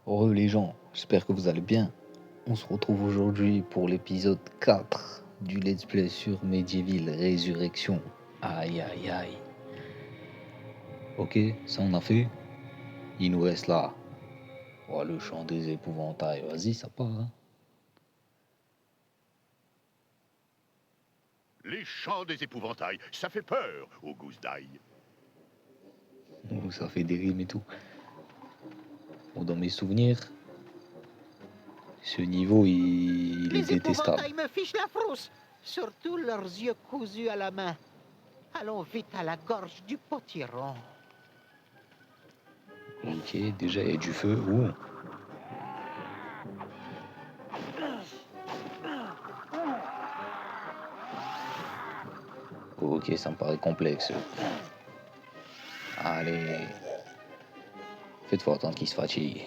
Oh les gens, j'espère que vous allez bien. On se retrouve aujourd'hui pour l'épisode 4 du Let's Play sur Medieval Résurrection. Aïe aïe aïe. Ok, ça on a fait. Il nous reste là. Oh, le chant des épouvantails. Vas-y, ça part. Hein. Les chants des épouvantails, ça fait peur aux gousses d'ail. Oh, ça fait des rimes et tout. Bon, dans mes souvenirs, ce niveau il est Les détestable. épouvantails me fichent la frousse, surtout leurs yeux cousus à la main. Allons vite à la gorge du potiron. Ok, déjà il y a du feu. Ouh. Ok, ça me paraît complexe. Allez. Faites-vous attendre qu'il se fatigue.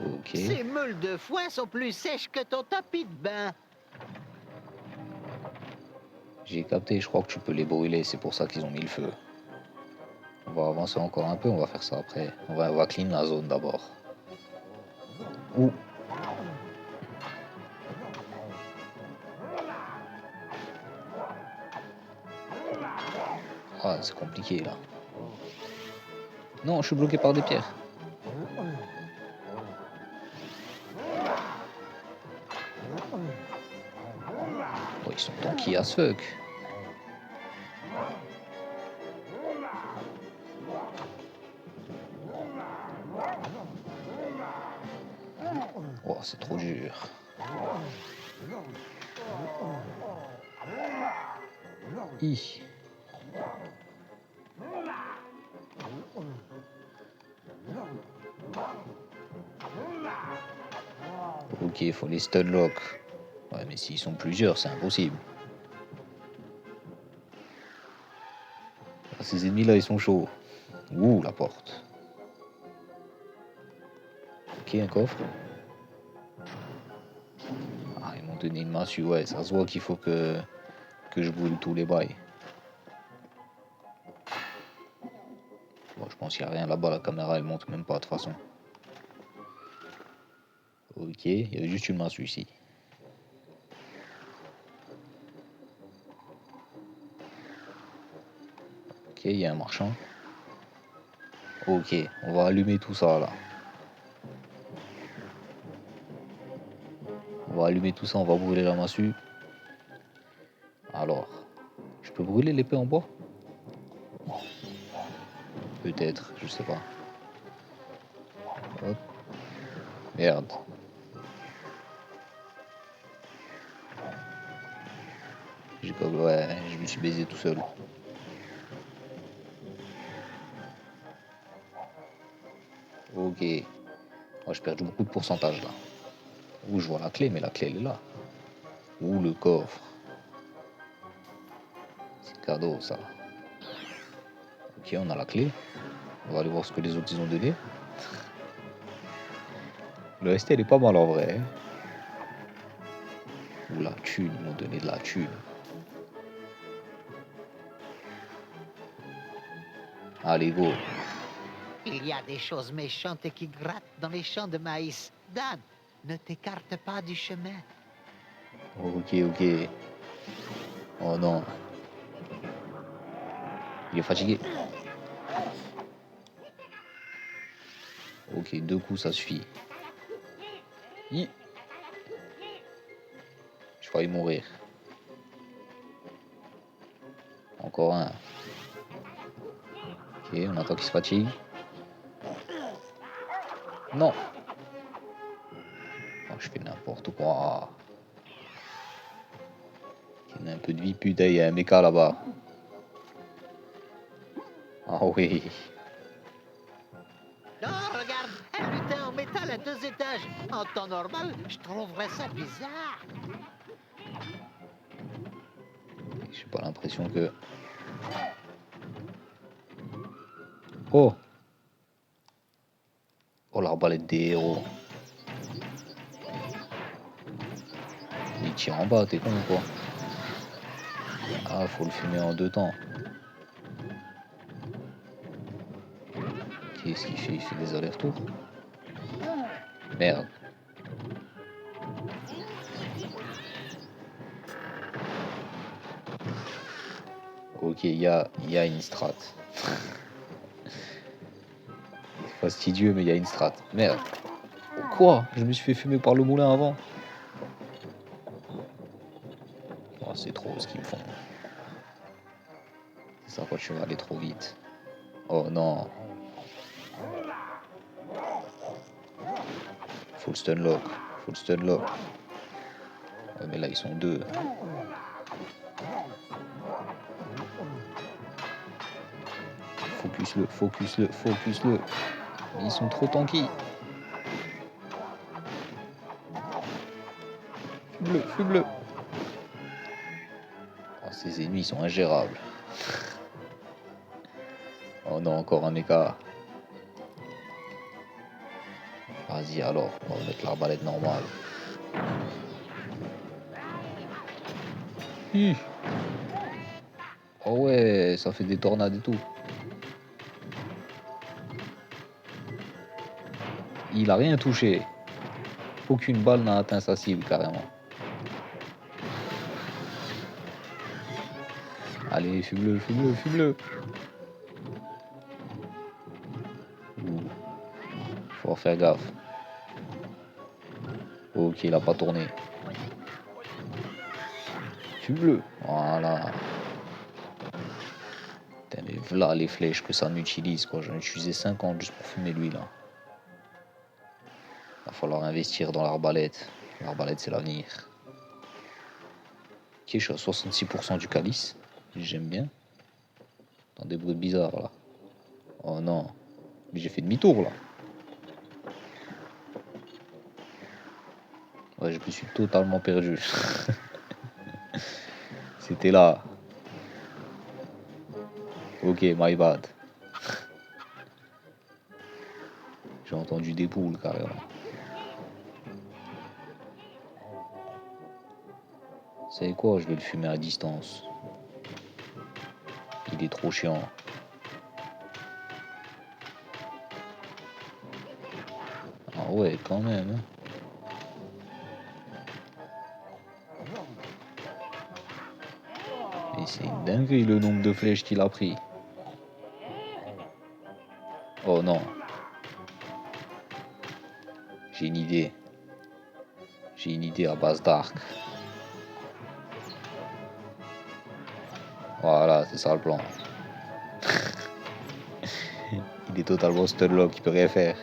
Ok. Ces meules de foin sont plus sèches que ton tapis de bain. J'ai capté, je crois que tu peux les brûler, c'est pour ça qu'ils ont mis le feu. On va avancer encore un peu, on va faire ça après. On va clean la zone d'abord. Ouh. Ah, c'est compliqué là. Non, je suis bloqué par des pierres. Oh, ils sont tanky as fuck. Oh, c'est trop dur. Hi. Ok, il faut les stunlock. Ouais, mais s'ils sont plusieurs, c'est impossible. Ah, ces ennemis là, ils sont chauds. Ouh, la porte. Ok, un coffre. Ah, ils m'ont donné une massue, ouais, ça se voit qu'il faut que je brûle tous les bails. Bon, je pense qu'il n'y a rien là-bas, la caméra elle monte même pas de toute façon. Ok, il y avait juste une massue ici. Ok, il y a un marchand. Ok, on va allumer tout ça là. On va allumer tout ça, on va brûler la massue. Alors, je peux brûler l'épée en bois? Peut-être, je sais pas. Hop. Merde. J'ai pas. Ouais, je me suis baisé tout seul. Ok. Oh, j'ai perdu beaucoup de pourcentage là. Ouh, je vois la clé, mais la clé elle est là. Ouh, le coffre. C'est cadeau ça. Ok, on a la clé. On va aller voir ce que les autres ils ont donné. Le ST elle est pas mal en vrai. Hein. Ouh, la thune, ils m'ont donné de la thune. Allez, go. Il y a des choses méchantes qui grattent dans les champs de maïs. Dan, ne t'écarte pas du chemin. Ok, ok. Oh non. Il est fatigué. Ok, 2 coups ça suffit. Hi. J'ai failli mourir. Encore un. Ok, on attend qu'il se fatigue. Non. Oh, je fais n'importe quoi. Il a un peu de vie, putain, il y a un méca là-bas. Ah oui. Oh, regarde, un lutin en métal à 2 étages. En temps normal, je trouverais ça bizarre. J'ai pas l'impression que... Oh. Oh, l'arbalète des héros. Il tire en bas, t'es con ou quoi? Ah, faut le fumer en 2 temps. Qu'est-ce qu'il fait? Il fait des allers-retours. Merde. Ok, il y a une strat. C'est fastidieux, mais il y a une strat. Merde. Quoi? Je me suis fait fumer par le moulin avant. Oh, c'est trop ce qu'ils me font. C'est ça quand tu vas aller trop vite. Oh non. Faut le stun lock. Faut le stun lock. Ouais, mais là, ils sont deux. Focus-le, focus-le, focus-le. Ils sont trop tanky. Fume-le, fume-le. Oh, ces ennemis sont ingérables. Oh non, encore un méca. Vas-y alors, on va mettre l'arbalète normale. Hi. Oh ouais, ça fait des tornades et tout. Il a rien touché. Aucune balle n'a atteint sa cible carrément. Allez, fume-le, fume-le, fume-le. Faut faire gaffe. Ok, il a pas tourné. Fume-le. Voilà. Putain, mais voilà les flèches que ça en utilise, quoi. J'en ai utilisé 50 juste pour fumer lui, là. Va falloir investir dans l'arbalète. L'arbalète, c'est l'avenir. Ok, je suis à 66% du calice. J'aime bien. Dans des bruits bizarres, là. Oh non. Mais j'ai fait demi-tour, là. Ouais, je me suis totalement perdu. C'était là. Ok, my bad. J'ai entendu des poules, carrément. Vous savez quoi? Je vais le fumer à distance. Il est trop chiant. Ah ouais, quand même. Hein. Et c'est une dinguerie le nombre de flèches qu'il a pris. Oh non. J'ai une idée. J'ai une idée à base d'arc. Voilà, c'est ça le plan. Il est totalement stunlock, il peut rien faire.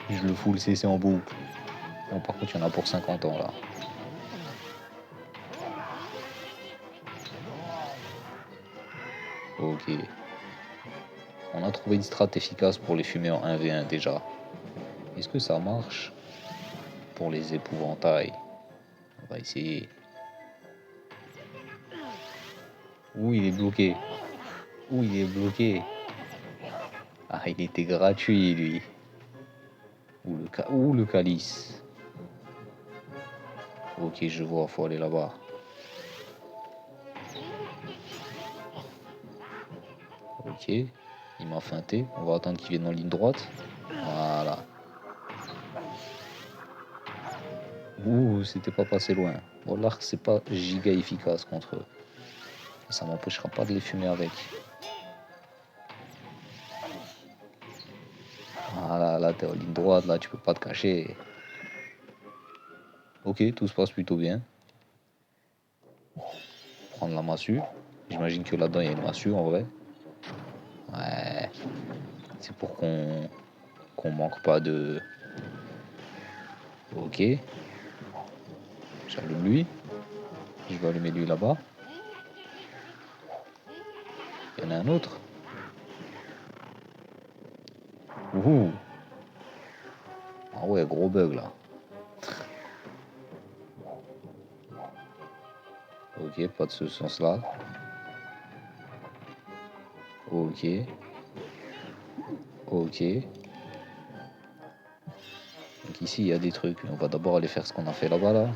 Je le fous le CC en boucle. Bon, par contre, il y en a pour 50 ans là. Ok. On a trouvé une strat efficace pour les fumer en 1v1 déjà. Est-ce que ça marche pour les épouvantails? On va essayer. Ouh, il est bloqué. Ouh, il est bloqué. Ah, il était gratuit, lui. Ouh, le calice. Ok, je vois, faut aller là-bas. Ok, il m'a feinté. On va attendre qu'il vienne en ligne droite. Voilà. Ouh, c'était pas passé loin. Bon, l'arc, c'est pas giga efficace contre eux. Et ça m'empêchera pas de les fumer avec. Voilà, là, t'es en ligne droite, là, tu peux pas te cacher. Ok, tout se passe plutôt bien. Prendre la massue. J'imagine que là-dedans, il y a une massue, en vrai. Ouais. C'est pour qu'on manque pas de... Ok. J'allume lui. Je vais allumer lui là-bas. Il y en a un autre. Ouh. Ah ouais, gros bug là. Ok, pas de ce sens-là. Ok. Ok. Donc ici, il y a des trucs. On va d'abord aller faire ce qu'on a fait là-bas, là.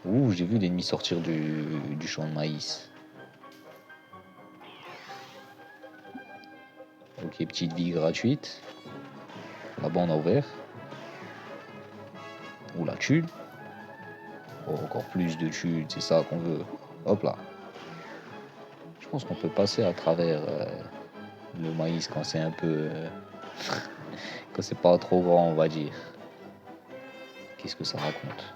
Ouh, j'ai vu l'ennemi sortir du champ de maïs. Ok, petite vie gratuite. Là-bas, on a ouvert. Ou la thune. Oh, encore plus de thunes, c'est ça qu'on veut. Hop là. Je pense qu'on peut passer à travers le maïs quand c'est un peu... quand c'est pas trop grand, on va dire. Qu'est-ce que ça raconte?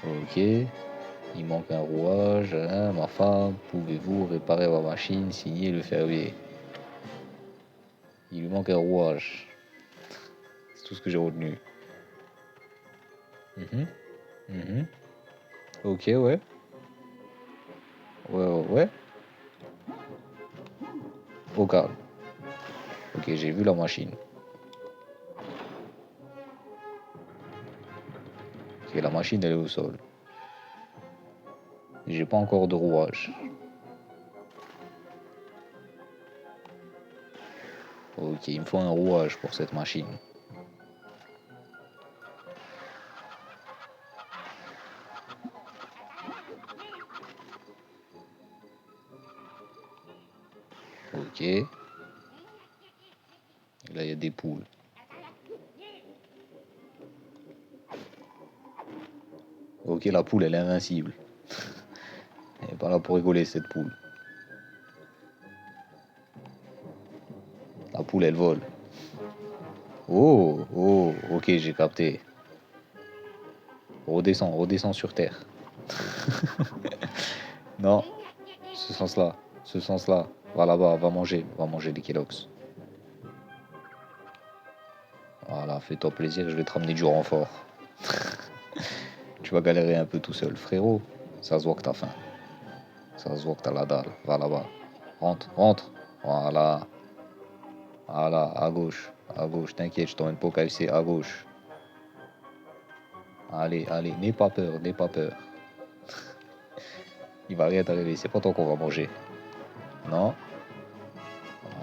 Ok. Il manque un rouage. Hein, ma femme, pouvez-vous réparer ma machine? Signé le fermier. Il lui manque un rouage. C'est tout ce que j'ai retenu. Mhm, mhm. Ok, ouais. Ouais. Au calme. Ok, j'ai vu la machine. Ok, la machine, elle est au sol. J'ai pas encore de rouage. Ok, il me faut un rouage pour cette machine. Ok. Et là, il y a des poules. Ok, la poule, elle est invincible. Elle est pas là pour rigoler, cette poule. La poule, elle vole. Oh, ok, j'ai capté. Redescends sur terre. Non, ce sens-là. Va là-bas, va manger des Kellogg's. Voilà, fais-toi plaisir, je vais te ramener du renfort. Tu vas galérer un peu tout seul, frérot. Ça se voit que t'as faim. Ça se voit que t'as la dalle. Va là-bas. Rentre. Voilà. Voilà, à gauche, t'inquiète, je t'emmène pas au KFC, à gauche. Allez, n'aie pas peur. Il va rien t'arriver, c'est pas toi qu'on va manger. Non,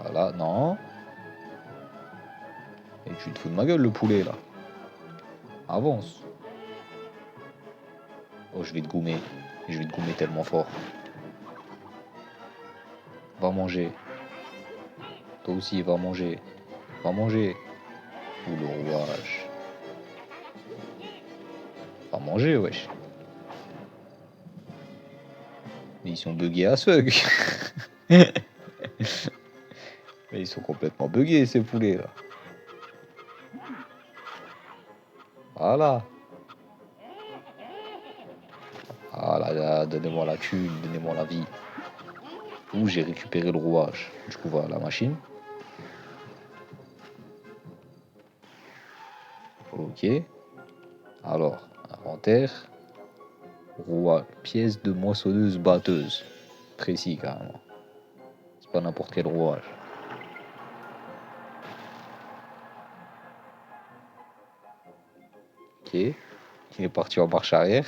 voilà, non. Et tu te fous de ma gueule, le poulet, là. Avance. Oh, je vais te goumer. Je vais te goumer tellement fort. Va manger. Toi aussi, va manger. Va manger. Ou le rouage. Va manger, wesh. Mais ils sont buggés à suck. Mais ils sont complètement buggés, ces poulets, là. Voilà. Voilà, donnez-moi la thune, donnez-moi la vie. Ouh, j'ai récupéré le rouage. Du coup, voilà la machine. Ok. Alors, inventaire. Rouage. Pièce de moissonneuse batteuse. Précis, carrément. C'est pas n'importe quel rouage. Ok. Il est parti en marche arrière.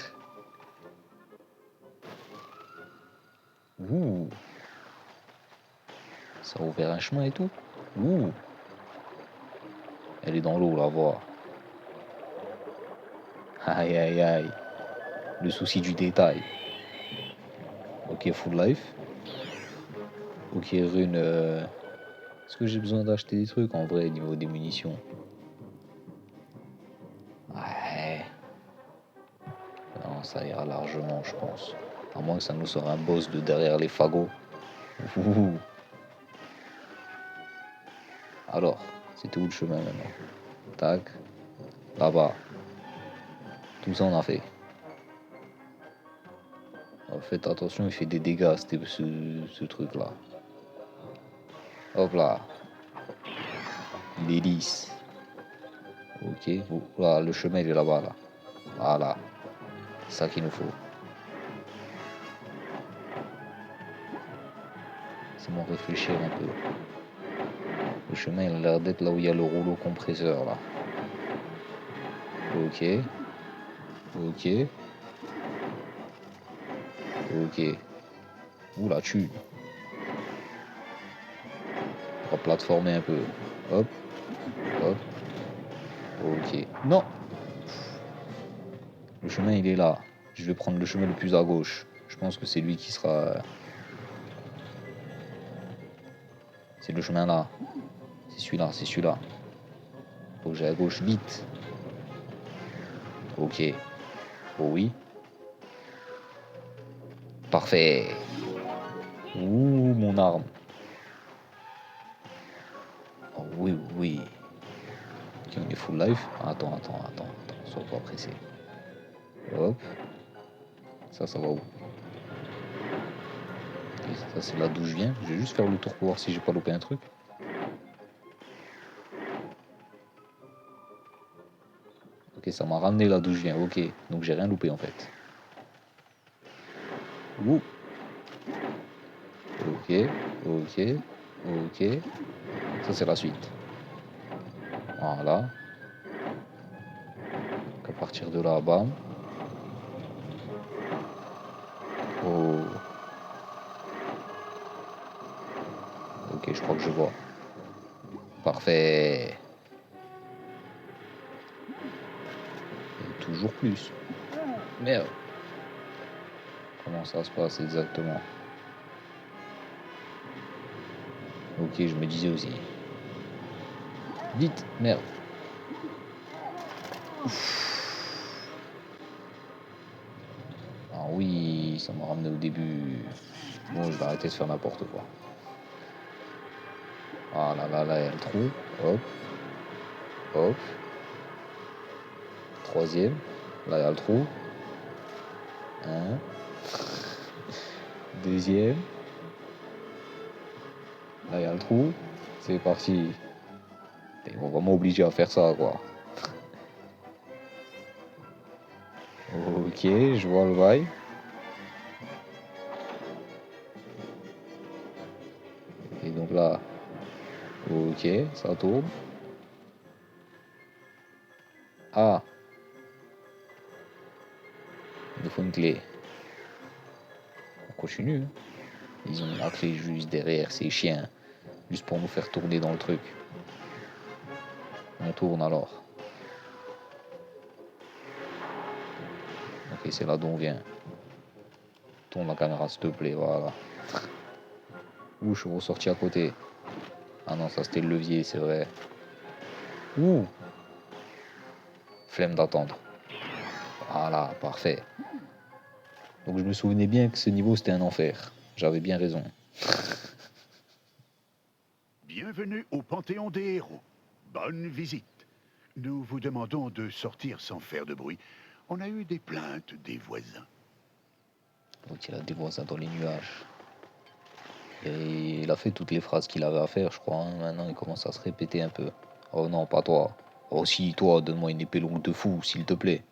Ouh. Ça a ouvert un chemin et tout. Ouh. Elle est dans l'eau, la voie. Aïe. Le souci du détail. Ok, full life. Ok, rune. Est-ce que j'ai besoin d'acheter des trucs en vrai niveau des munitions? Ouais. Non, ça ira largement, je pense. À moins que ça nous sort un boss de derrière les fagots. Ouh. Alors, c'était où le chemin maintenant? Tac. Là-bas. Tout ça, on a fait. Faites attention, il fait des dégâts, ce truc-là. Hop là. Il est lisse. Ok. Oh, là, le chemin, il est là-bas, là. Voilà. C'est ça qu'il nous faut. C'est bon, réfléchir un peu. Le chemin, il a l'air d'être là où il y a le rouleau compresseur, là. Ok. Ouh, la thune. On va plateformer un peu. Hop. Ok. Non. Le chemin, il est là. Je vais prendre le chemin le plus à gauche. Je pense que c'est lui qui sera... C'est le chemin là. C'est celui-là, c'est celui-là. Faut que j'aille à gauche, vite. Ok. Oh oui. Parfait. Ouh, mon arme. Oh oui, oui. Ok, on est full life. Attends. Sois pas pressé. Hop. Ça va où? Ok, ça, c'est là d'où je viens. Je vais juste faire le tour pour voir si j'ai pas loupé un truc. Ok, ça m'a ramené là d'où je viens. Ok, donc j'ai rien loupé en fait. Ouh. Ok. Ça, c'est la suite. Voilà. Donc à partir de là, bam. Oh. Ok, je crois que je vois. Parfait. Et toujours plus. Merde. Comment ça se passe exactement? Ok, je me disais aussi. Vite, merde. Ah oui, ça m'a ramené au début. Bon, je vais arrêter de faire n'importe quoi. Ah là, il y a le trou. Hop. Troisième. Là, il y a le trou. Un. Deuxième. Là, il y a le trou. C'est parti. Ils vont vraiment obliger à faire ça, quoi. Ok, je vois le bail. Et donc là, ok, ça tourne. Ah, il nous faut une clé. On continue. Hein. Ils ont la clé juste derrière ces chiens. Juste pour nous faire tourner dans le truc. On tourne alors. Ok, c'est là d'où on vient. Tourne la caméra, s'il te plaît, voilà. Ouh, je suis ressorti à côté. Ah non, ça c'était le levier, c'est vrai. Ouh, flemme d'attendre. Voilà, parfait. Donc je me souvenais bien que ce niveau c'était un enfer. J'avais bien raison. Bienvenue au Panthéon des héros. Bonne visite. Nous vous demandons de sortir sans faire de bruit. On a eu des plaintes des voisins. Donc il a des voisins dans les nuages. Et il a fait toutes les phrases qu'il avait à faire, je crois. Hein. Maintenant il commence à se répéter un peu. Oh non, pas toi. Oh si, toi, donne-moi une épée longue de fou, s'il te plaît.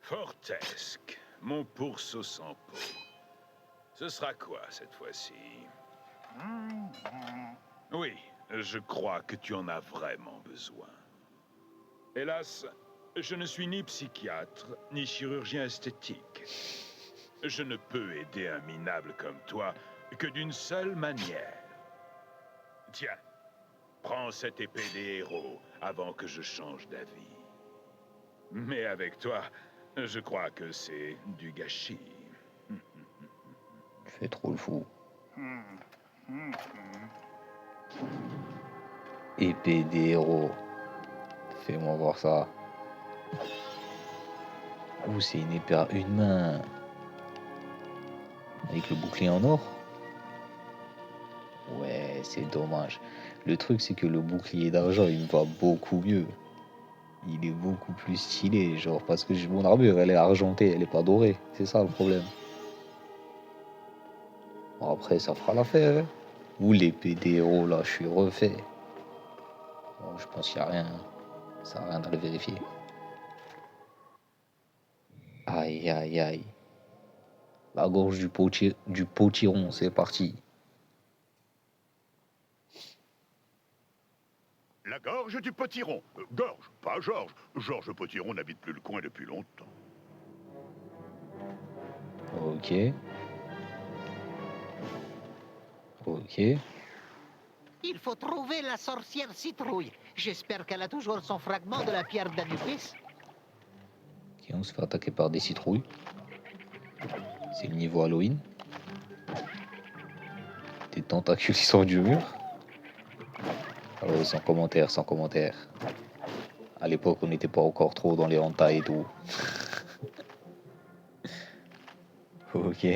Fortesque, mon pourceau sans peau. Ce sera quoi cette fois-ci? Oui, je crois que tu en as vraiment besoin. Hélas, je ne suis ni psychiatre, ni chirurgien esthétique. Je ne peux aider un minable comme toi que d'une seule manière. Tiens, prends cette épée des héros avant que je change d'avis. Mais avec toi, je crois que c'est du gâchis. Tu fais trop le fou. Épée des héros. Fais-moi voir ça. Ouh, c'est une épée à une main. Avec le bouclier en or. Ouais, c'est dommage. Le truc, c'est que le bouclier d'argent, il me va beaucoup mieux. Il est beaucoup plus stylé, genre, parce que mon armure, elle est argentée, elle est pas dorée. C'est ça le problème. Bon, après, ça fera l'affaire. Hein. Ou l'épée des héros, là, je suis refait. Bon, je pense qu'il n'y a rien. Hein. Ça sert à rien d'aller vérifier. Aïe. La gorge du potiron, c'est parti. La gorge du potiron. Gorge, pas Georges. Georges Potiron n'habite plus le coin depuis longtemps. Ok. Il faut trouver la sorcière citrouille. J'espère qu'elle a toujours son fragment de la pierre d'Anubis. Ok, on se fait attaquer par des citrouilles. C'est le niveau Halloween. des tentacules qui sortent du mur. Alors, sans commentaire, sans commentaire. À l'époque, on n'était pas encore trop dans les hentai et tout. Ok.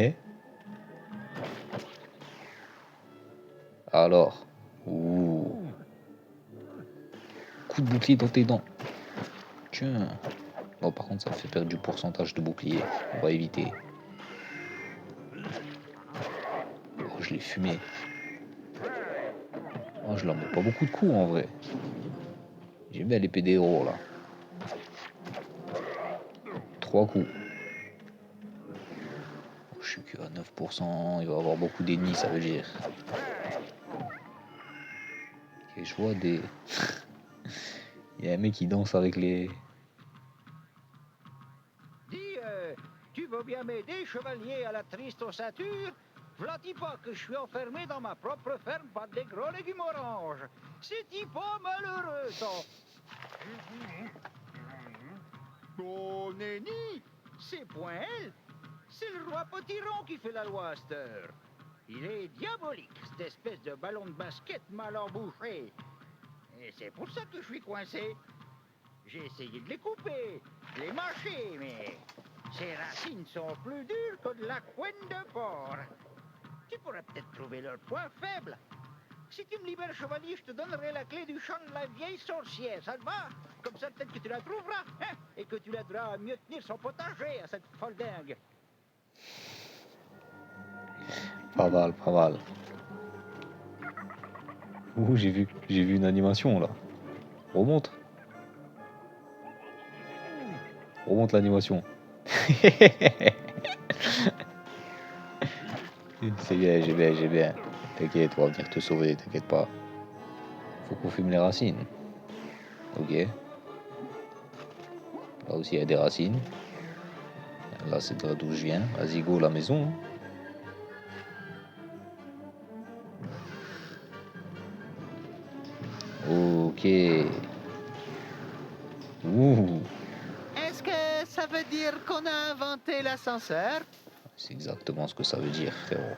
Alors. Ouh. Coup de bouclier dans tes dents. Tiens. Bon, par contre, ça me fait perdre du pourcentage de bouclier. On va éviter. Oh, je l'ai fumé. Oh, je leur mets pas beaucoup de coups en vrai. J'aime bien l'épée des héros là. 3 coups. Oh, je suis qu'à 9%. Il va y avoir beaucoup d'ennemis, ça veut dire. Ok, je vois des. Il y a un mec qui danse avec les. Dis, tu veux bien m'aider, chevalier à la triste ossature? V'là-t-il pas que je suis enfermé dans ma propre ferme par des gros légumes oranges? C'est-il pas malheureux, ça? Oh, Nenni, c'est point elle. C'est le roi Potiron qui fait la loi à cette heure. Il est diabolique, cette espèce de ballon de basket mal embouché. Et c'est pour ça que je suis coincé. J'ai essayé de les couper, de les mâcher, mais ces racines sont plus dures que de la couenne de porc. Tu pourrais peut-être trouver leur point faible. Si tu me libères, chevalier, je te donnerai la clé du champ de la vieille sorcière, ça te va? Comme ça, peut-être que tu la trouveras, hein? Et que tu l'aideras à mieux tenir son potager à cette folle dingue. Pas mal, pas mal. Ouh, j'ai vu une animation là. Remonte. Remonte l'animation. C'est bien, j'ai bien. T'inquiète, on va venir te sauver, t'inquiète pas. Faut qu'on fume les racines. Ok. Là aussi, il y a des racines. Là, c'est de là d'où je viens. Vas-y, go, la maison. Ok. Ouh. Est-ce que ça veut dire qu'on a inventé l'ascenseur? C'est exactement ce que ça veut dire, frérot.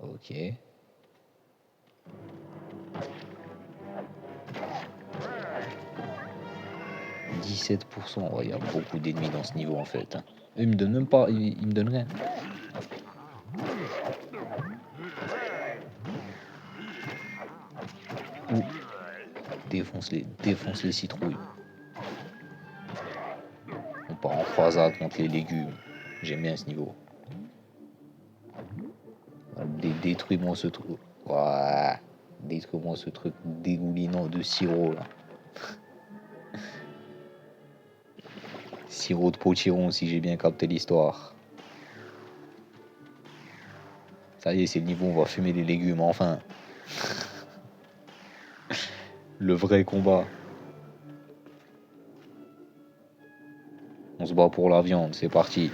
Ok. 17%. Ouais, il y a beaucoup d'ennemis dans ce niveau en fait. Hein. Eux, ils me donnent même pas. Ils me donnent rien. Ouh. Défonce les citrouilles. On part en croisade contre les légumes. J'aime bien ce niveau. Détruis-moi ce truc. Ouais. Détruis-moi ce truc dégoulinant de sirop là. Sirop de potiron si j'ai bien capté l'histoire. Ça y est, c'est le niveau où on va fumer les légumes, enfin. Le vrai combat. On se bat pour la viande, c'est parti.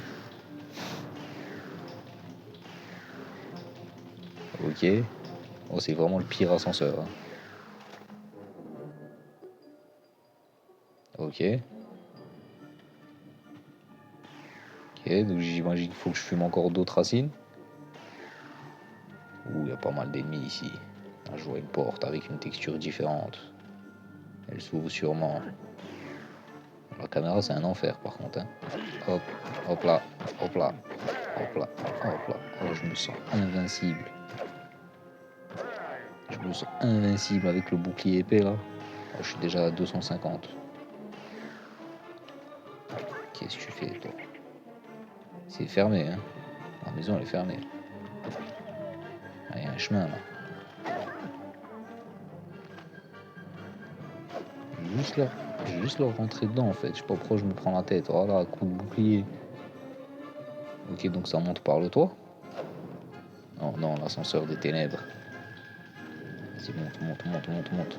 Ok. Oh, c'est vraiment le pire ascenseur. Hein. Ok. Ok, donc j'imagine qu'il faut que je fume encore d'autres racines. Ouh, il y a pas mal d'ennemis ici. Ah, je vois une porte avec une texture différente. Elle s'ouvre sûrement. La caméra, c'est un enfer par contre. Hein. Hop, hop là, hop là, hop là, hop là. Oh, je me sens invincible. Je me sens invincible avec le bouclier épais là. Oh, je suis déjà à 250. Qu'est-ce que tu fais toi? C'est fermé, hein. La maison elle est fermée. Ah, il y a un chemin là. Je vais juste leur rentrer dedans en fait. Je sais pas pourquoi je me prends la tête. Voilà, coup de bouclier. Ok, donc ça monte par le toit. Oh non, l'ascenseur des ténèbres. Vas-y, monte.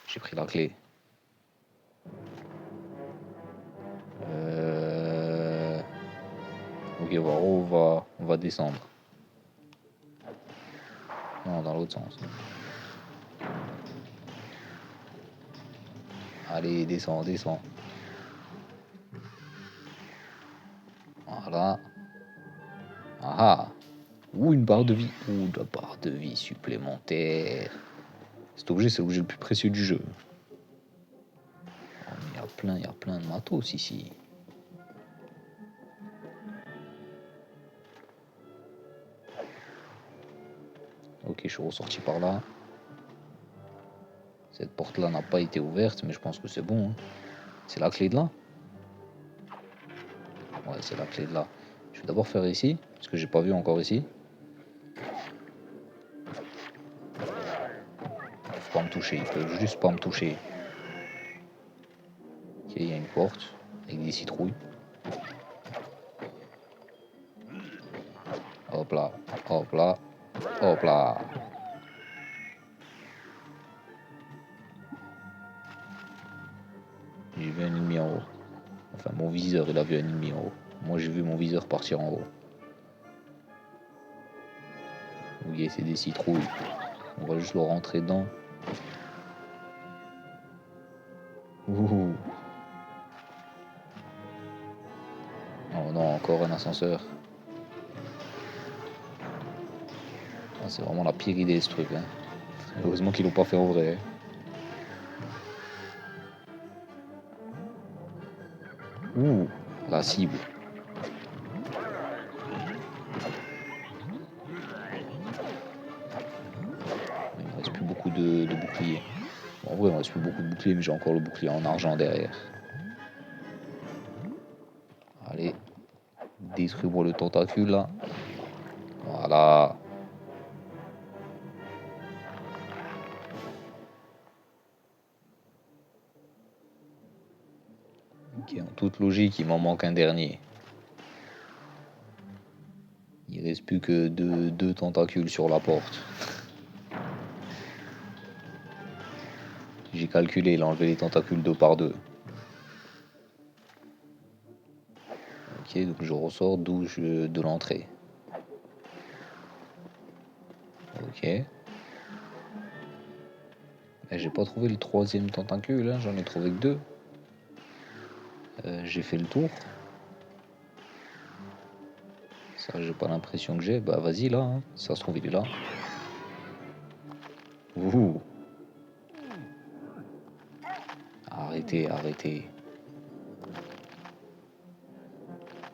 J'ai pris la clé. Ok, on va descendre. Non, dans l'autre sens. Allez, descends. Voilà. Ah ah. Ouh, une barre de vie. Ouh, de la barre de vie supplémentaire. Cet objet, c'est l'objet le plus précieux du jeu. Oh, il y a plein de matos ici. Ok, je suis ressorti par là. Cette porte-là n'a pas été ouverte, mais je pense que c'est bon. Hein. C'est la clé de là? Ouais, c'est la clé de là. Je vais d'abord faire ici, parce que j'ai pas vu encore ici. Faut pas me toucher, il peut juste pas me toucher. Ok, il y a une porte avec des citrouilles. Hop là, hop là, hop là. J'ai vu un ennemi en haut. Enfin, mon viseur, il a vu un ennemi en haut. Moi, j'ai vu mon viseur partir en haut. Oui, c'est des citrouilles. On va juste le rentrer dedans. Ouh. Oh non, encore un ascenseur. Ah, c'est vraiment la pire idée ce truc. Hein. Heureusement qu'ils l'ont pas fait en vrai. Ouh, la cible. Il me reste plus beaucoup de boucliers. Bon, en vrai, il me reste plus beaucoup de boucliers, mais j'ai encore le bouclier en argent derrière. Allez, détruire le tentacule là. Voilà. Ok, en toute logique, il m'en manque un dernier. Il reste plus que deux tentacules sur la porte. J'ai calculé, il a enlevé les tentacules deux par deux. Ok, donc je ressors de l'entrée. Ok. Et j'ai pas trouvé le troisième tentacule, hein, j'en ai trouvé que deux. J'ai fait le tour. Ça, j'ai pas l'impression que j'ai. Bah, vas-y là, hein. Ça se trouve, il est là. Ouh. Arrêtez, arrêtez.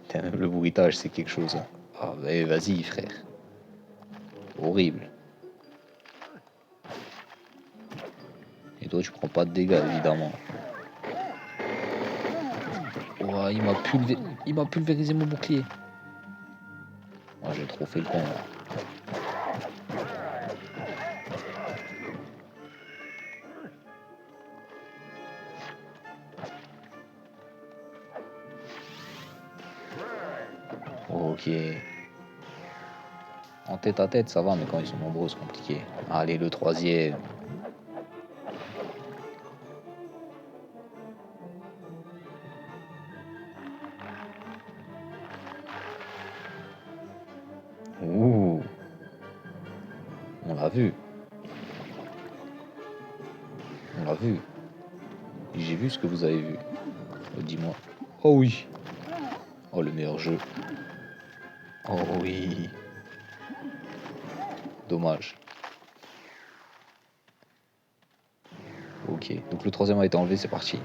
Putain, même le bruitage, c'est quelque chose. Hein. Ah, bah, vas-y, frère. Horrible. Et toi, tu prends pas de dégâts, évidemment. Oh, il m'a pulvérisé mon bouclier. Moi, j'ai trop fait le con, là. Ok. En tête à tête, ça va, mais quand ils sont nombreux, c'est compliqué. Allez, le troisième. Ouh. On l'a vu. On l'a vu. J'ai vu ce que vous avez vu. Oh, dis-moi. Oh oui. Oh, le meilleur jeu. Oh oui. Dommage. Ok, donc le troisième a été enlevé, c'est parti.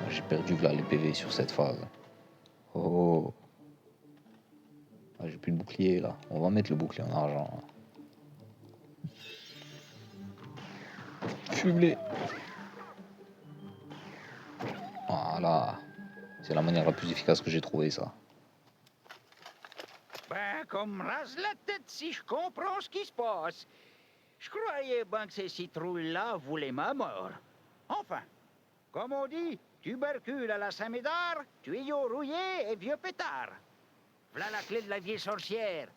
J'ai perdu là les PV sur cette phase. Oh. Ah, j'ai plus de bouclier là. On va mettre le bouclier en argent. Fume-les. Voilà. C'est la manière la plus efficace que j'ai trouvé ça. Ben, comme rase la tête si je comprends ce qui se passe. Je croyais bien que ces citrouilles-là voulaient ma mort. Enfin, comme on dit, tubercule à la Saint-Médard, tuyau rouillé et vieux pétard. Voilà la clé de la vieille sorcière.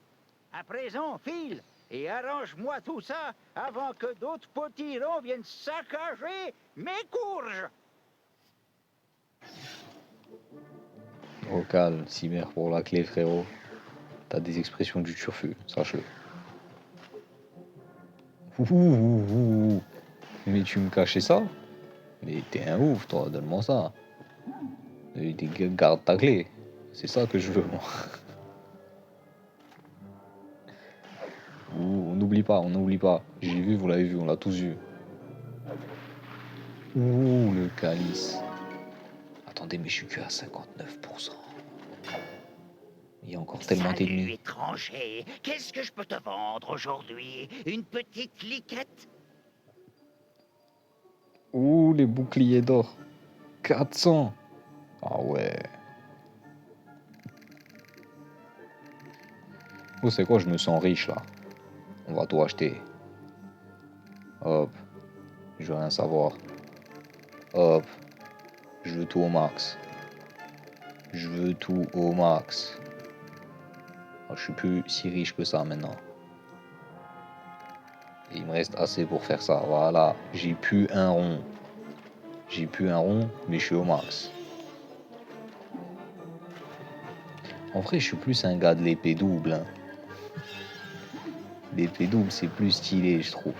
À présent, file et arrange-moi tout ça avant que d'autres potirons viennent saccager mes courges. Au calme, Cimer pour la clé, frérot. T'as des expressions du turfu, sache-le. Ouh. Mais tu me cachais ça? Mais t'es un ouf, toi, donne-moi ça. Garde ta clé. C'est ça que je veux, moi. Ouh, on n'oublie pas, on n'oublie pas. J'ai vu, vous l'avez vu, on l'a tous vu. Ouh, le calice. Attendez, mais je suis que à 59%. Il y a encore tellement Salut, d'ennemis. étranger. Qu'est-ce que je peux te vendre aujourd'hui? Une petite liquette? Ouh, les boucliers d'or. 400. Ah ouais. Oh, c'est quoi, je me sens riche là. On va tout acheter. Hop. Je veux rien savoir. Hop. Je veux tout au max. Je veux tout au max. Oh, je suis plus si riche que ça maintenant. Et il me reste assez pour faire ça. Voilà. J'ai plus un rond. J'ai plus un rond, mais je suis au max. En vrai, je suis plus un gars de l'épée double. Hein. L'épée double, c'est plus stylé, je trouve.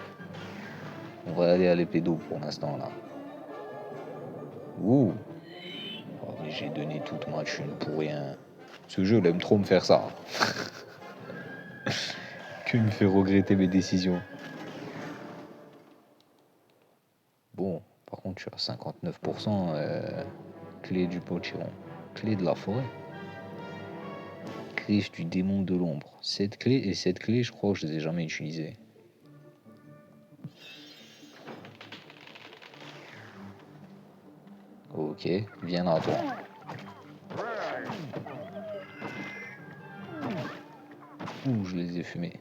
On va aller à l'épée double pour l'instant, là. Ouh. Oh, mais j'ai donné toute ma thune pour rien. Ce jeu, il aime trop me faire ça. Que me fait regretter mes décisions. Bon, par contre, je suis à 59%. Clé du potiron. Clé de la forêt. Griffe du démon de l'ombre. Cette clé et cette clé, je crois que je les ai jamais utilisées. Ok, viens là, toi. Ouh, je les ai fumés.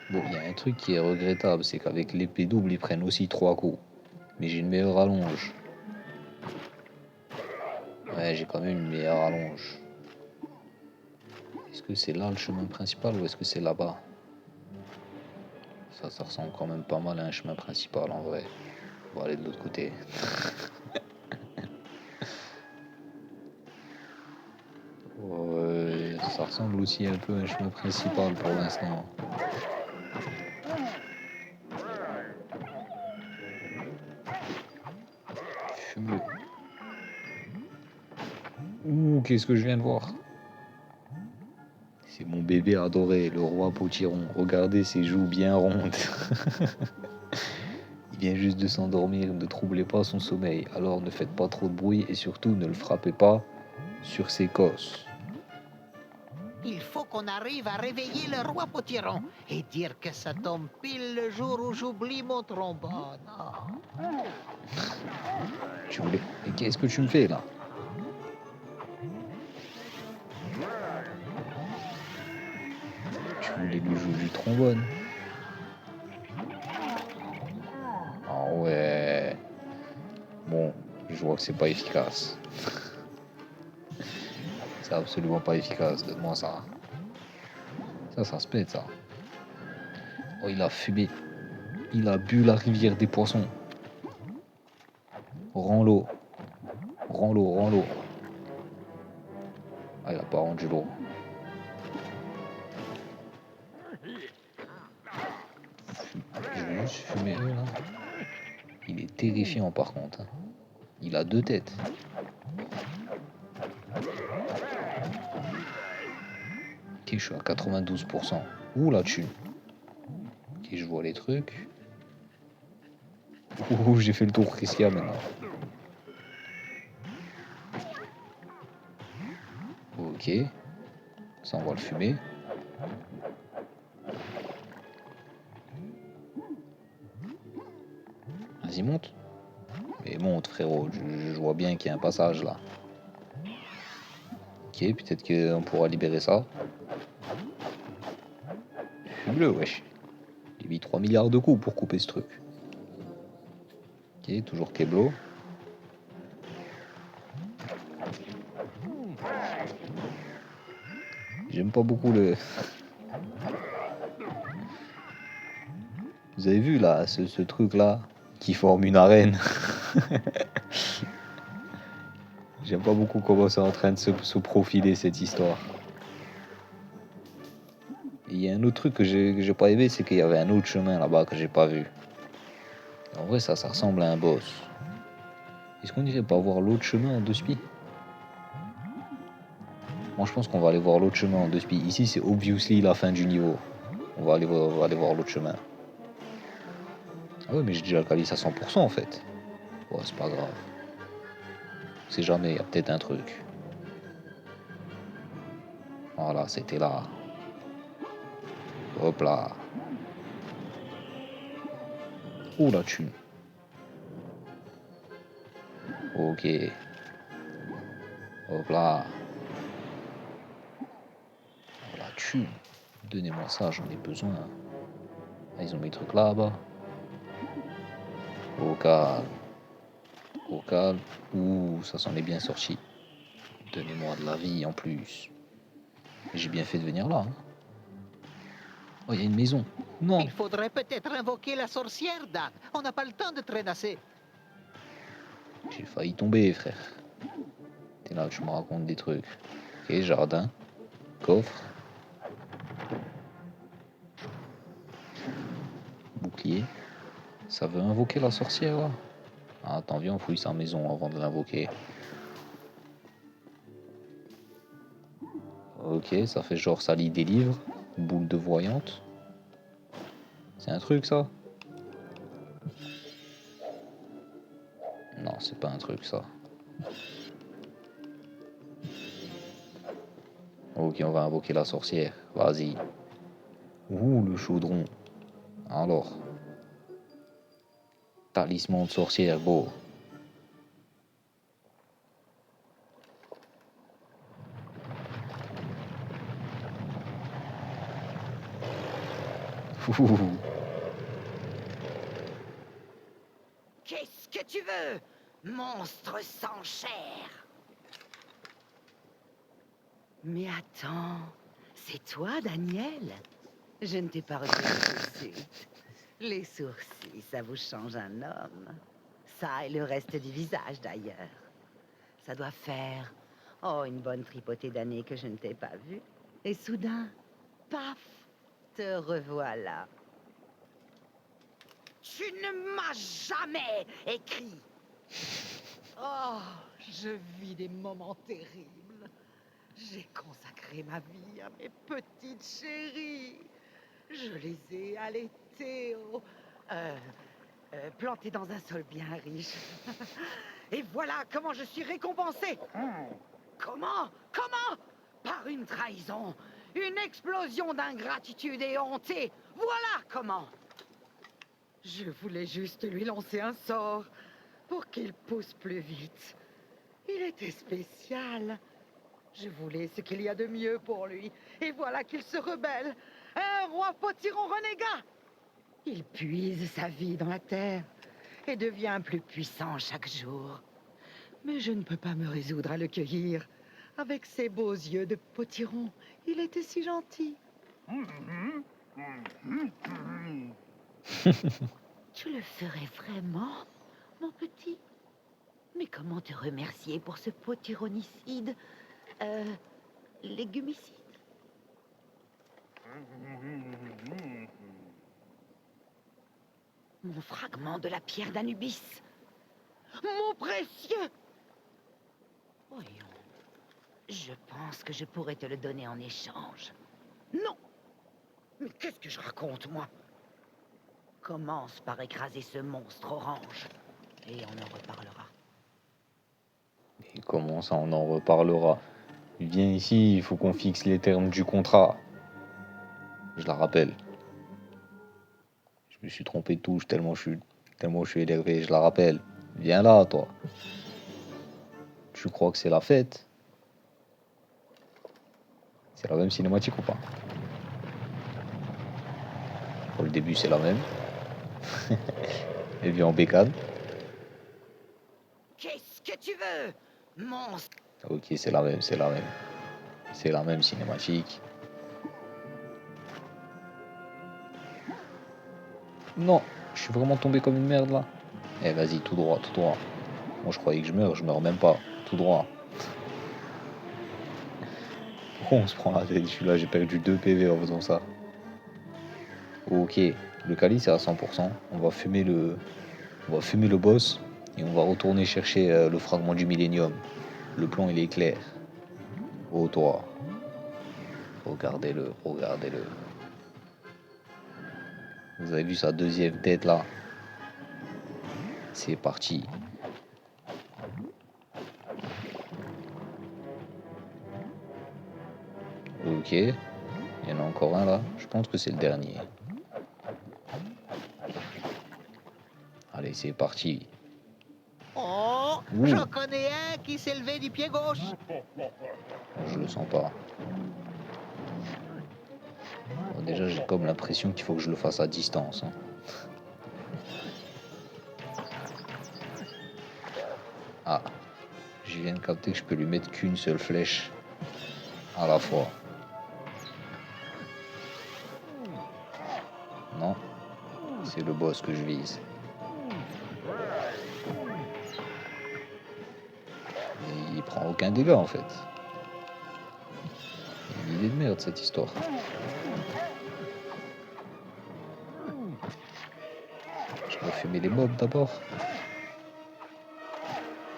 Bon, il y a un truc qui est regrettable, c'est qu'avec l'épée double, ils prennent aussi 3 coups. Mais j'ai une meilleure rallonge. Ouais, j'ai quand même une meilleure rallonge. Est-ce que c'est là le chemin principal ou est-ce que c'est là-bas? Ça ressemble quand même pas mal à un chemin principal en vrai. On va aller de l'autre côté. Ouais, ça ressemble aussi un peu à un chemin principal pour l'instant. Fume-le. Ouh, qu'est-ce que je viens de voir? C'est mon bébé adoré, le roi potiron. Regardez ses joues bien rondes. Il vient juste de s'endormir, ne troublez pas son sommeil. Alors ne faites pas trop de bruit et surtout ne le frappez pas sur ses cosses. Il faut qu'on arrive à réveiller le roi potiron et dire que ça tombe pile le jour où j'oublie mon trombone. Oh. Tu voulais... Mais qu'est-ce que tu me fais là? Tu voulais lui jouer du trombone? Ah ouais. Bon, je vois que c'est pas efficace. C'est absolument pas efficace, donne-moi ça. Ça se pète ça. Oh, il a fumé. Il a bu la rivière des poissons. Rends l'eau. Rends l'eau, rends l'eau. Ah, il a pas rendu l'eau. Je vais juste fumer eux là. Il est terrifiant par contre. Hein. Il a 2 têtes. Ok, je suis à 92%. Ouh la thune. Ok, je vois les trucs. Ouh, j'ai fait le tour qu'est-ce qu'il y a maintenant. Ok. Ça, on va le fumer. Vas-y, monte. Mais monte, frérot. Je vois bien qu'il y a un passage là. Ok, peut-être qu'on pourra libérer ça. Fume-le, wesh. J'ai mis 3 milliards de coups pour couper ce truc. Ok, toujours Keblo. J'aime pas beaucoup le... Vous avez vu là, ce truc là, qui forme une arène. J'aime pas beaucoup comment c'est en train de se profiler cette histoire. Et il y a un autre truc que j'ai pas aimé, c'est qu'il y avait un autre chemin là-bas que j'ai pas vu. En vrai, ça ressemble à un boss. Est-ce qu'on irait pas voir l'autre chemin en 2 spies? Moi je pense qu'on va aller voir l'autre chemin en 2 spies. Ici c'est obviously la fin du niveau. On va aller voir l'autre chemin. Ah ouais mais j'ai déjà le calice à 100% en fait. Ouais c'est pas grave. On sait jamais, y a peut-être un truc. Voilà, c'était là. Hop là. Oh la thune. Ok. Hop là. Oh la thune. Donnez-moi ça, j'en ai besoin. Ah, ils ont mis le truc là-bas. Au calme. Au calme. Ouh, ça s'en est bien sorti. Donnez-moi de la vie en plus. J'ai bien fait de venir là. Hein. Oh, il y a une maison. Non. Il faudrait peut-être invoquer la sorcière, Dan. On n'a pas le temps de traînasser. J'ai failli tomber, frère. T'es là, tu me racontes des trucs. Ok, jardin. Coffre. Bouclier. Ça veut invoquer la sorcière, là? Ah, attends, viens, on fouille sa maison avant de l'invoquer. Ok, ça fait genre ça lit des livres. Boule de voyante. C'est un truc, ça? Non, c'est pas un truc, ça. Ok, on va invoquer la sorcière. Vas-y. Ouh, le chaudron. Alors. Talisman de sorcière, beau. Ouh. Qu'est-ce que tu veux, monstre sans chair? Mais attends, c'est toi, Daniel? Je ne t'ai pas reconnu tout de suite. Les sourcils, ça vous change un homme. Ça et le reste du visage, d'ailleurs. Ça doit faire, une bonne tripotée d'années que je ne t'ai pas vu. Et soudain, paf, te revoilà. Tu ne m'as jamais écrit. Oh, je vis des moments terribles. J'ai consacré ma vie à mes petites chéries. Je les ai allaitées plantées dans un sol bien riche. Et voilà comment je suis récompensé. Comment? Par une trahison, une explosion d'ingratitude et honte. Voilà comment. Je voulais juste lui lancer un sort pour qu'il pousse plus vite. Il était spécial. Je voulais ce qu'il y a de mieux pour lui. Et voilà qu'il se rebelle. Un roi potiron renégat. Il puise sa vie dans la terre et devient plus puissant chaque jour. Mais je ne peux pas me résoudre à le cueillir. Avec ses beaux yeux de potiron, il était si gentil. Tu le ferais vraiment, mon petit? Mais comment te remercier pour ce potironicide légumicide? Mon fragment de la pierre d'Anubis. Mon précieux! Voyons. Je pense que je pourrais te le donner en échange. Non! Mais qu'est-ce que je raconte, moi? Commence par écraser ce monstre orange, et on en reparlera. Et comment ça, on en reparlera? Viens ici, il faut qu'on fixe les termes du contrat. Je la rappelle. Je me suis trompé de touche tellement je suis énervé. Je la rappelle. Viens là, toi. Tu crois que c'est la fête? C'est la même cinématique ou pas? Pour le début, c'est la même. Elle vient en bécane. Qu'est-ce que tu veux, monstre? Ok, c'est la même. C'est la même cinématique. Non, je suis vraiment tombé comme une merde là. Eh vas-y, tout droit, tout droit. Moi je croyais que je meurs même pas. Tout droit. Pourquoi on se prend la tête? Je suis là, j'ai perdu 2 PV en faisant ça. Ok, le calice est à 100%. On va fumer le boss. Et on va retourner chercher le fragment du Millennium. Le plan, il est clair. Oh, toi. Regardez-le, regardez-le. Vous avez vu sa deuxième tête, là? C'est parti. Ok. Il y en a encore un, là. Je pense que c'est le dernier. Allez, c'est parti. Oh, Ouh. j'en connais un qui s'est levé du pied gauche. Je le sens pas. Bon, déjà, j'ai comme l'impression qu'il faut que je le fasse à distance. Hein. Ah, je viens de capter que je peux lui mettre qu'une seule flèche à la fois. Non, c'est le boss que je vise. Et il prend aucun dégât en fait. C'est une idée de merde cette histoire. Je dois fumer les mobs d'abord.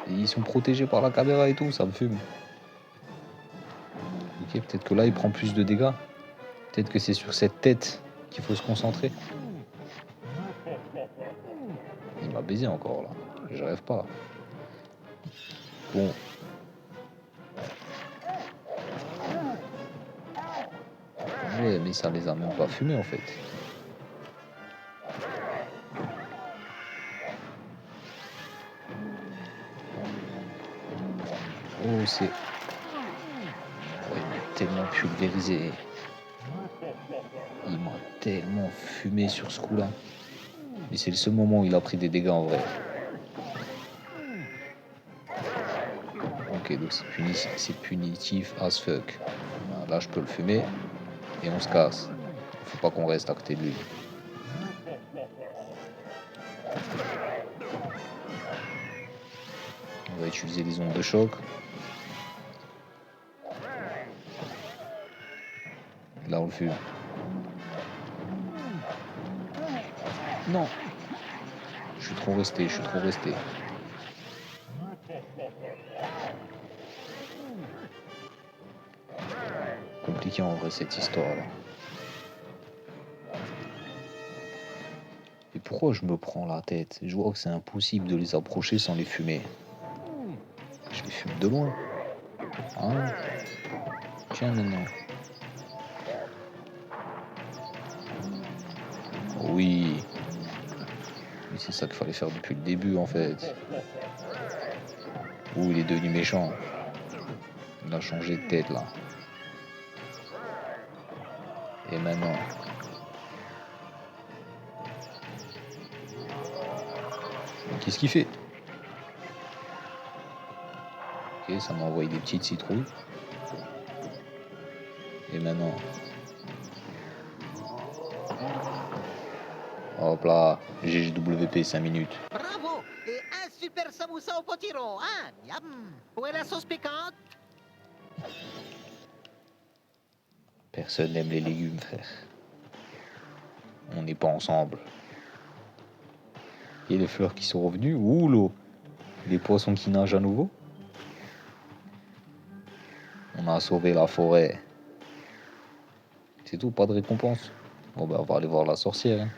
Et ils sont protégés par la caméra et tout, ça me fume. Ok, peut-être que là il prend plus de dégâts. Peut-être que c'est sur cette tête qu'il faut se concentrer. Il m'a baisé encore là. Je rêve pas. Bon. Ouais, mais ça les a même pas fumés en fait. Oh, c'est... Ouais, il m'a tellement pulvérisé. Il m'a tellement fumé sur ce coup-là. Mais c'est le seul moment où il a pris des dégâts en vrai. Ok, donc c'est punitif as fuck. Là, je peux le fumer. Et on se casse. Faut pas qu'on reste à côté de lui. On va utiliser les ondes de choc. Là, on le fume. Non. Je suis trop resté. Compliqué en vrai cette histoire-là. Et pourquoi je me prends la tête? Je vois que c'est impossible de les approcher sans les fumer. Je les fume de loin. Hein? Tiens maintenant. Oui. Mais c'est ça qu'il fallait faire depuis le début en fait. Ouh, il est devenu méchant. Il a changé de tête là. Et maintenant. Qu'est-ce qu'il fait? Ok, ça m'a envoyé des petites citrouilles. Et maintenant. Hop là, GGWP 5 minutes. Bravo! Et un super samoussa au potiron, hein? Miam! Où est la sauce piquante? Personne n'aime les légumes, frère. On n'est pas ensemble. Et les fleurs qui sont revenues. Ouh, l'eau. Les poissons qui nagent à nouveau. On a sauvé la forêt. C'est tout, pas de récompense. Bon, ben, on va aller voir la sorcière. Hein.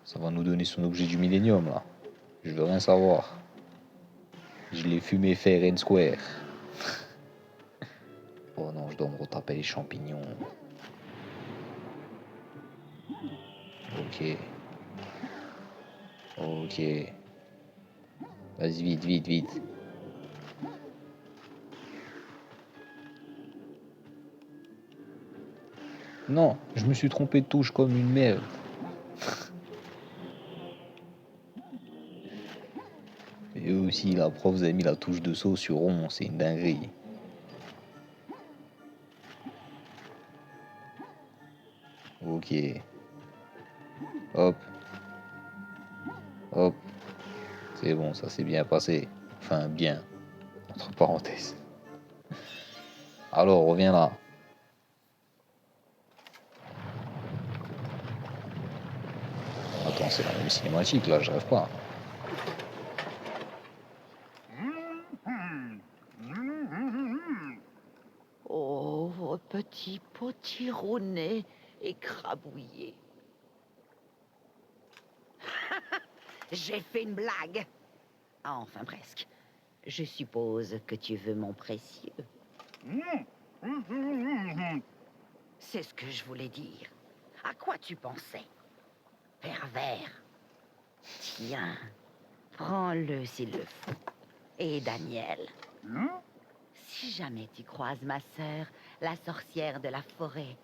Ça va nous donner son objet du millénium, là. Je veux rien savoir. Je l'ai fumé fair and square. Oh non, je dois me retaper les champignons. Ok. Ok. Vas-y, vite, vite, vite. Non, je me suis trompé de touche comme une merde. Et eux aussi, la prof, vous avez mis la touche de saut sur rond, c'est une dinguerie. Ok. Hop. Hop. C'est bon, ça s'est bien passé. Enfin, bien. Entre parenthèses. Alors, reviens là. Attends, c'est la même cinématique là, je rêve pas. petit potironnet écrabouillé. J'ai fait une blague. Enfin, presque. Je suppose que tu veux mon précieux. C'est ce que je voulais dire. À quoi tu pensais? Pervers. Tiens, prends-le s'il le faut. Et Daniel, si jamais tu croises ma sœur, la sorcière de la forêt,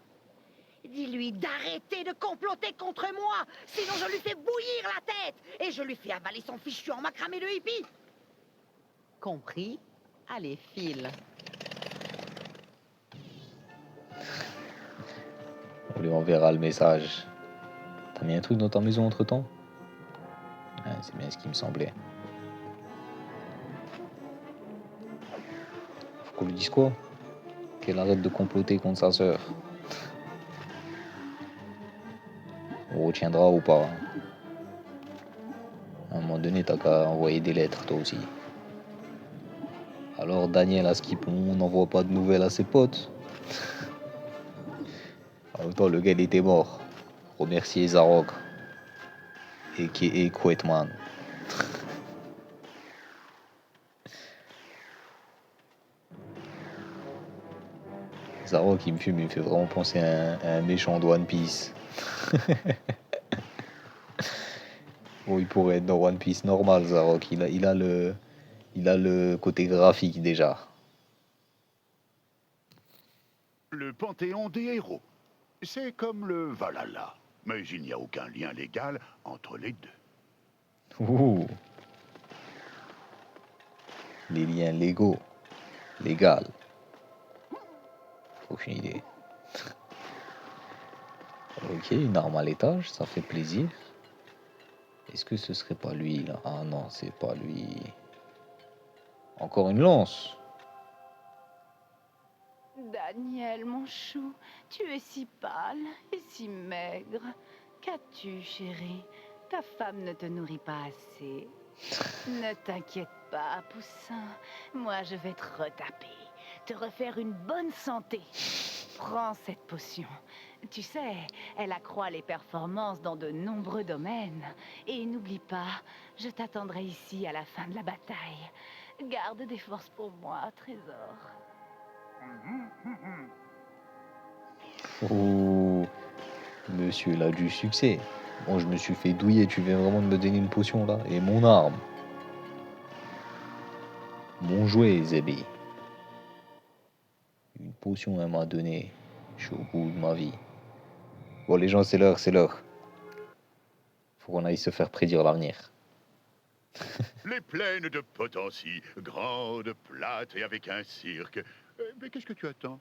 dis-lui d'arrêter de comploter contre moi, sinon je lui fais bouillir la tête et je lui fais avaler son fichu en macramé de hippie. Compris? Allez, file. On lui enverra le message. T'as mis un truc dans ta maison entre-temps? Ouais, c'est bien ce qui me semblait. Faut qu'on lui dise quoi? Qu'elle arrête de comploter contre sa sœur. On retiendra ou pas? À un moment donné, t'as qu'à envoyer des lettres, toi aussi. Alors, Daniel, à Skip, on n'envoie pas de nouvelles à ses potes. En même temps, le gars, il était mort. Remercier Zarok. A.K.A. Quaitman. Zarok, il me fume, il me fait vraiment penser à un méchant de One Piece. Bon, il pourrait être dans One Piece normal, Zarok. Il a le côté graphique déjà. Le Panthéon des héros. C'est comme le Valhalla. Mais il n'y a aucun lien légal entre les deux. Ouh. Les liens légaux. Légal. Aucune idée. Ok, une arme à l'étage, ça fait plaisir. Est-ce que ce serait pas lui là? Ah non, c'est pas lui. Encore une lance. Daniel, mon chou, tu es si pâle et si maigre. Qu'as-tu, chérie? Ta femme ne te nourrit pas assez. Ne t'inquiète pas, poussin. Moi, je vais te retaper, te refaire une bonne santé. Prends cette potion. Tu sais, elle accroît les performances dans de nombreux domaines. Et n'oublie pas, je t'attendrai ici à la fin de la bataille. Garde des forces pour moi, trésor. Oh, monsieur, il a du succès. Bon, je me suis fait douiller, tu viens vraiment de me donner une potion là. Et mon arme. Mon jouet, Zébi. Une potion, elle m'a donné. Je suis au bout de ma vie. Bon, les gens, c'est l'heure, c'est l'heure. Faut qu'on aille se faire prédire l'avenir. Les plaines de Potency, grandes, plates et avec un cirque. Mais qu'est-ce que tu attends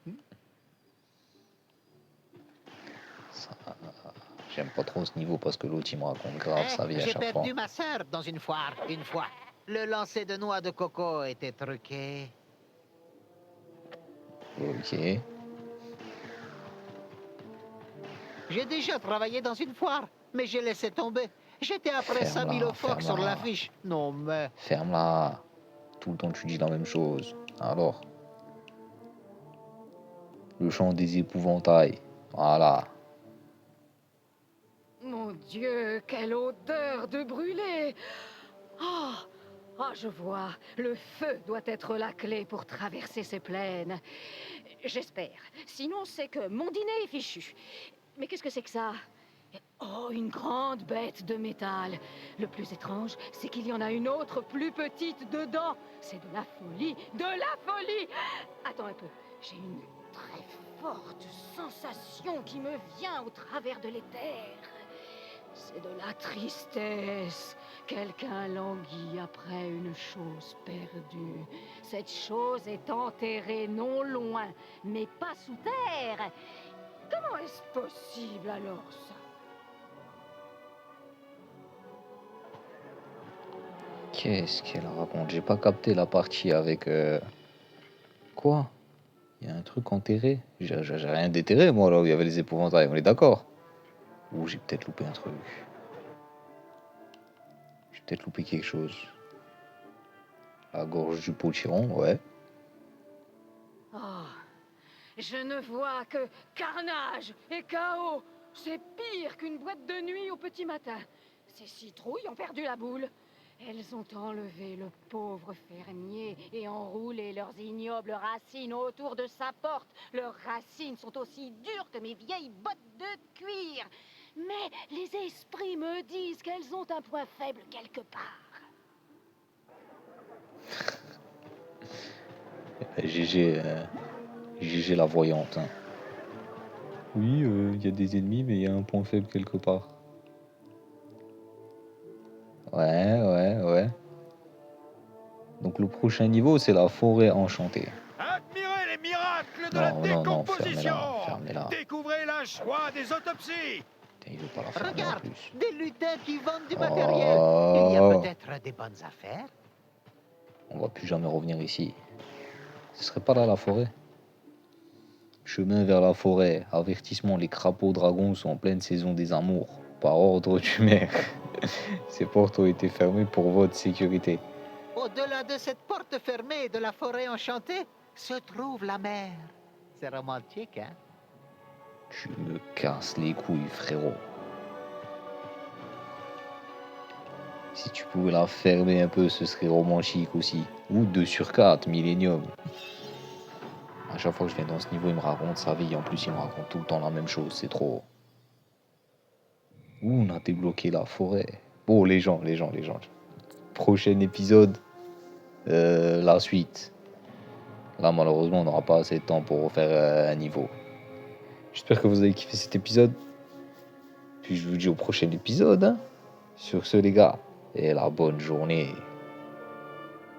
Ça, j'aime pas trop ce niveau parce que l'autre il me raconte grave sa vie à J'ai chaque fois. perdu ma sœur dans une foire, une fois. Le lancer de noix de coco était truqué. Ok. J'ai déjà travaillé dans une foire, mais j'ai laissé tomber. J'étais après Samy Ferme-la, le phoque sur ferme-la. l'affiche. Non, mais... Ferme-la. Tout le temps tu dis la même chose. Alors. Le chant des épouvantails. Voilà. Mon Dieu, quelle odeur de brûlé! Je vois. Le feu doit être la clé pour traverser ces plaines. J'espère. Sinon, c'est que mon dîner est fichu. Mais qu'est-ce que c'est que ça? Oh, une grande bête de métal. Le plus étrange, c'est qu'il y en a une autre plus petite dedans. C'est de la folie, de la folie! Attends un peu. J'ai une très forte sensation qui me vient au travers de l'éther. C'est de la tristesse. Quelqu'un languit après une chose perdue. Cette chose est enterrée non loin, mais pas sous terre. Comment est-ce possible alors ça? Qu'est-ce qu'elle raconte? J'ai pas capté la partie avec. Quoi? Il y a un truc enterré? J'ai rien déterré moi là où il y avait les épouvantails, on est d'accord? Ou j'ai peut-être loupé un truc. J'ai peut-être loupé quelque chose. La gorge du potiron, ouais. Oh, Je ne vois que carnage et chaos. C'est pire qu'une boîte de nuit au petit matin. Ces citrouilles ont perdu la boule. Elles ont enlevé le pauvre fermier et enroulé leurs ignobles racines autour de sa porte. Leurs racines sont aussi dures que mes vieilles bottes de cuir. Mais les esprits me disent qu'elles ont un point faible quelque part. GG, GG la voyante. Hein. Oui, il y a des ennemis, mais il y a un point faible quelque part. Ouais. Donc le prochain niveau, c'est la forêt enchantée. Admirez les miracles de Non, la non, décomposition. fermez-la. Découvrez la joie des autopsies. Putain, il veut pas la fermer en Regarde, plus. des lutins qui vendent du matériel. Il y a Oh, peut-être des bonnes affaires. on va plus jamais revenir ici. Ce serait pas là la forêt? Chemin vers la forêt. Avertissement, les crapauds dragons sont en pleine saison des amours. Par ordre du maire. Ces portes ont été fermées pour votre sécurité. Au-delà de cette porte fermée de la forêt enchantée, se trouve la mer. C'est romantique, hein? Tu me casses les couilles, frérot. Si tu pouvais la fermer un peu, ce serait romantique aussi. Ou 2 sur 4, Millennium. À chaque fois que je viens dans ce niveau, il me raconte sa vie. En plus, il me raconte tout le temps la même chose. C'est trop. Ouh, on a débloqué la forêt. Bon, les gens. Prochain épisode, la suite. Là, malheureusement, on n'aura pas assez de temps pour refaire un niveau. J'espère que vous avez kiffé cet épisode. Puis je vous dis au prochain épisode. Hein. Sur ce, les gars, et la bonne journée.